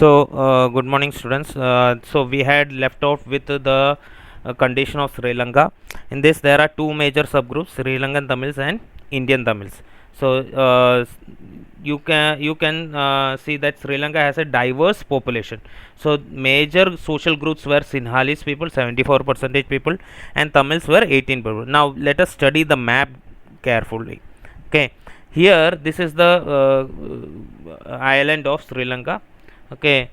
Good morning, students. We had left off with the condition of Sri Lanka. In this, there are two major subgroups: Sri Lankan Tamils and Indian Tamils. You can see that Sri Lanka has a diverse population. So, major social groups were Sinhalese people, 74% people, and Tamils were 18 people. Now, let us study the map carefully. Okay, here this is the island of Sri Lanka. Okay,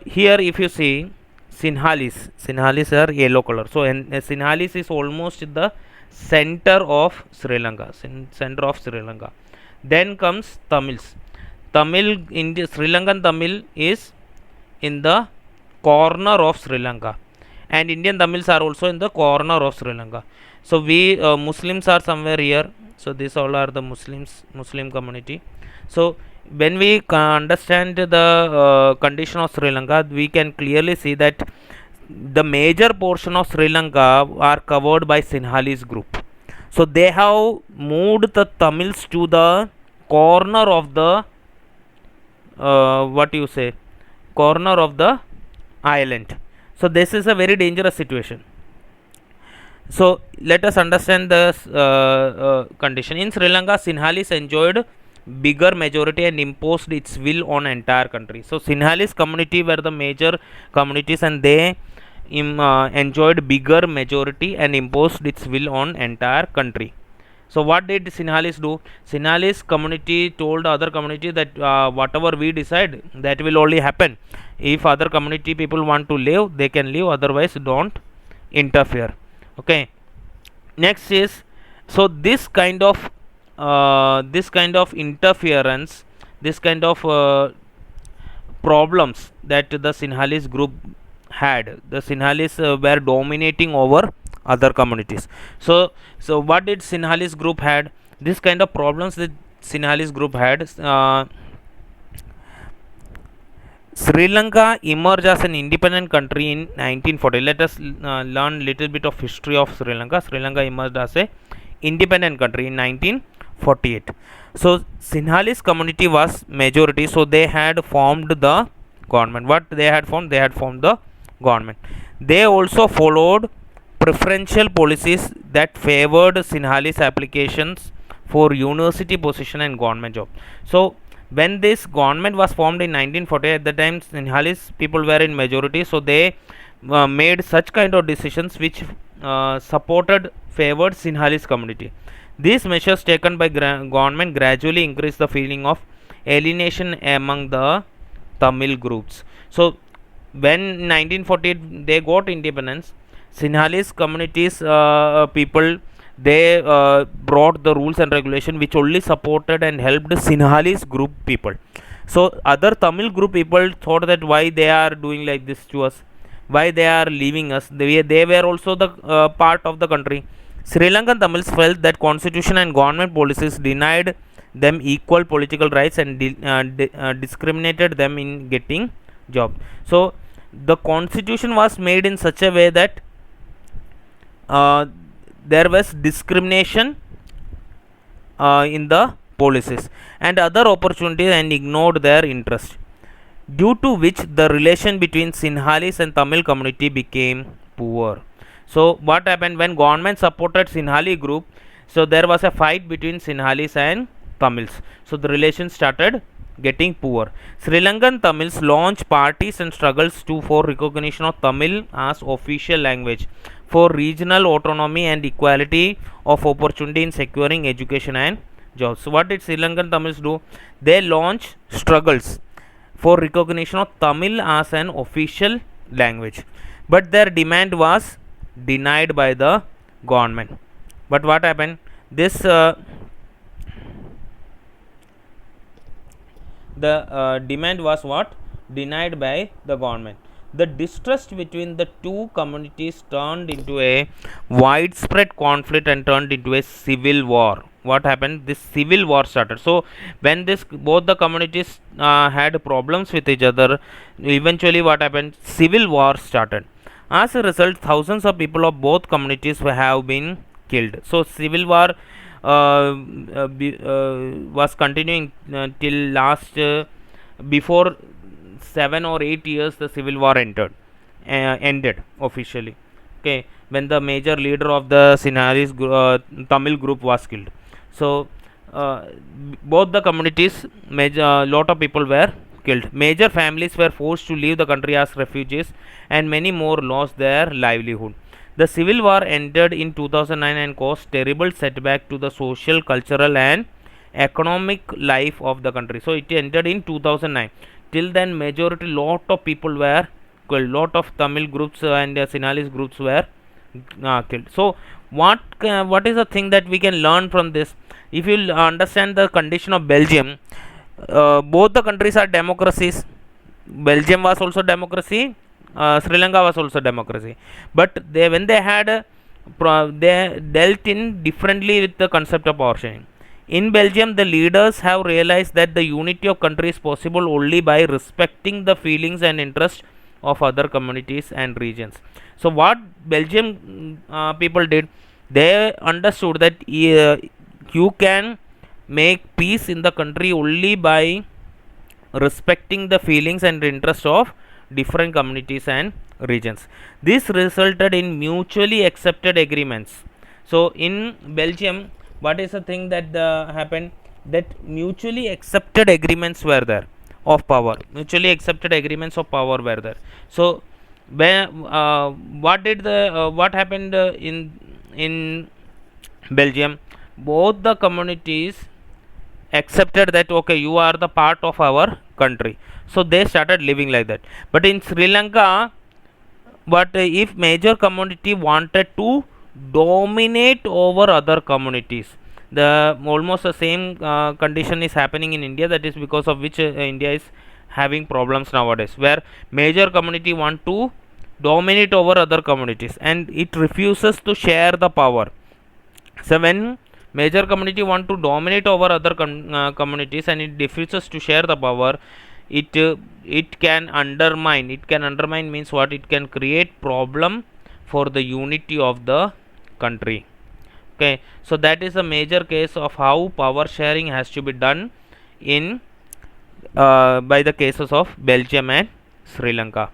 here if you see Sinhalese are yellow color. So Sinhalese is almost the center of Sri Lanka, center of Sri Lanka. Then comes Tamils. Sri Lankan Tamil is in the corner of Sri Lanka, and Indian Tamils are also in the corner of Sri Lanka. So we Muslims are somewhere here. So these all are the Muslim community. So when we understand the condition of Sri Lanka, we can clearly see that the major portion of Sri Lanka are covered by Sinhalese group. So they have moved the Tamils to the corner of the corner of the island. So this is a very dangerous situation. So let us understand the condition. In Sri Lanka, Sinhalese enjoyed bigger majority and imposed its will on entire country. So Sinhalese community were the major communities, and they enjoyed bigger majority and imposed its will on entire country. So what did Sinhalese do? Sinhalese community told other community that whatever we decide, that will only happen. If other community people want to live, they can live, otherwise don't interfere. Okay, next is, so this kind of interference, this kind of problems that the Sinhalese group had, the Sinhalese were dominating over other communities. So what did Sinhalese group had? This kind of problems that Sinhalese group had. Sri Lanka emerged as an independent country in 1940. Let us learn little bit of history of Sri Lanka. Sri Lanka emerged as a independent country in 1948. So Sinhalese community was majority, so they had formed the government. What they had formed? They had formed the government. They also followed preferential policies that favored Sinhalese applications for university position and government job. So when this government was formed in 1940, at the time Sinhalese people were in majority, so they made such kind of decisions which favored Sinhalese community. These measures taken by government gradually increased the feeling of alienation among the Tamil groups. So when 1948 they got independence, Sinhalese communities people, they brought the rules and regulation which only supported and helped Sinhalese group people. So other Tamil group people thought that why they are doing like this to us, why they are leaving us. They were also the part of the country. Sri Lankan Tamils felt that constitution and government policies denied them equal political rights and discriminated them in getting job. So the constitution was made in such a way that there was discrimination in the policies and other opportunities, and ignored their interest, due to which the relation between Sinhalese and Tamil community became poor. So what happened when government supported Sinhalese group? So there was a fight between Sinhalese and Tamils. So the relation started getting poor. Sri Lankan Tamils launched parties and struggles for recognition of Tamil as official language, for regional autonomy and equality of opportunity in securing education and jobs. So what did Sri Lankan Tamils do? They launched struggles for recognition of Tamil as an official language, but their demand was denied by the government. But what happened? This the demand was what? Denied by the government. The distrust between the two communities turned into a widespread conflict and turned into a civil war. What happened? This civil war started. So when both the communities had problems with each other, eventually what happened? Civil war started. As a result, thousands of people of both communities have been killed. So civil war was continuing till last before 7 or 8 years the civil war ended officially. Okay, when the major leader of the Sinhalese Tamil group was killed. So both the communities, major lot of people were killed. Major families were forced to leave the country as refugees, and many more lost their livelihood. The civil war ended in 2009 and caused terrible setback to the social, cultural, and economic life of the country. So it ended in 2009. Till then, majority lot of people were killed. Lot of Tamil groups and Sinhalese groups were killed. So what is the thing that we can learn from this? If you understand the condition of Belgium, both the countries are democracies. Belgium was also democracy, Sri Lanka was also democracy, but when they had they dealt in differently with the concept of power sharing. In Belgium, the leaders have realized that the unity of country is possible only by respecting the feelings and interests of other communities and regions. So what Belgium people did, they understood that you can make peace in the country only by respecting the feelings and interests of different communities and regions. This resulted in mutually accepted agreements. So in Belgium, what is the thing that happened, that mutually accepted agreements were there of power. Mutually accepted agreements of power were there. So when what happened in Belgium, both the communities accepted that okay, you are the part of our country, so they started living like that. But in Sri Lanka, but if major community wanted to dominate over other communities, the almost the same condition is happening in India. That is because of which India is having problems nowadays, where major community want to dominate over other communities and it refuses to share the power. So when major community want to dominate over other communities and it refuses to share the power, it can undermine. It can undermine means what? It can create problem for the unity of the country. Okay, so that is a major case of how power sharing has to be done in by the cases of Belgium and Sri Lanka.